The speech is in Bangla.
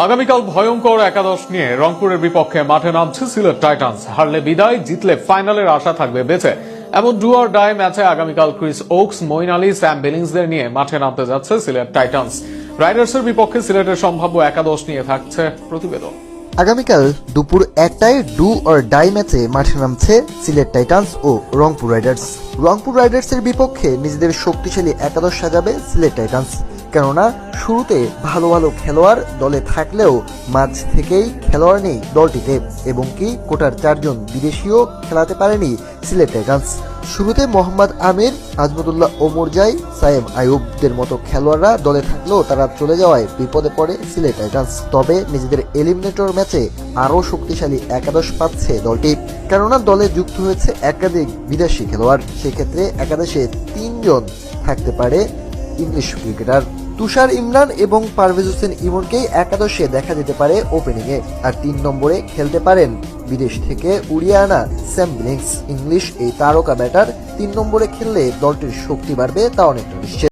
আগামীকাল ভয়ঙ্কর একাদশ নিয়ে রংপুরের বিপক্ষে মাঠে নামছে সিলেট টাইটান্স। হারলে বিদায়, জিতলে ফাইনালের আশা থাকবে বেঁচে। এমন ডু অর ডাই ম্যাচে আগামীকাল Chris Woakes, Moeen Ali, Sam বিলিংসদের নিয়ে মাঠে নামতে যাচ্ছে সিলেট টাইটান্স। রাইডার্সের বিপক্ষে সিলেটের সম্ভাব্য একাদশ নিয়ে থাকছে প্রতিবেদন। আগামীকাল দুপুর 1টায় ডু অর ডাই ম্যাচে মাঠে নামছে সিলেট টাইটান্স ও রংপুর রাইডার্স। রংপুর রাইডার্সের বিপক্ষে নিজেদের শক্তিশালী একাদশ সাজাবে সিলেট টাইটান্স। কেননা শুরুতে ভালো ভালো খেলোয়াড় দলে থাকলেও মাঝ থেকেই খেলোয়াড় নেই দলটিতে, এবং কি কোটার 4 জন বিদেশিও খেলাতে পারেনি সিলেট টাইটান্স। শুরুতে মোহাম্মদ আমির, আজমতুল্লাহ ওমরজাই, সায়েম আইয়ুবদের মতো খেলোয়াড়রা দলে থাকলেও তারা চলে যাওয়ায় বিপদে পড়ে সিলেট টাইটান্স। তবে নিজেদের এলিমিনেটর ম্যাচে আরও শক্তিশালী একাদশ পাচ্ছে দলটি, কেননা দলে যুক্ত হয়েছে একাধিক বিদেশি খেলোয়াড়। সেক্ষেত্রে একাদশে 3 জন থাকতে পারে ইংলিশ ক্রিকেটার। তুষার ইমরান এবং পারভেজ হোসেন ইমনকেই একাদশে দেখা যেতে পারে ওপেনিংয়ে, আর 3 নম্বরে খেলতে পারেন বিদেশ থেকে উড়িয়ে আনা স্যাম বিলিংস। ইংলিশ এই তারকা ব্যাটার 3 নম্বরে খেললে দলটির শক্তি বাড়বে, তা অনেকটা নিশ্চিত।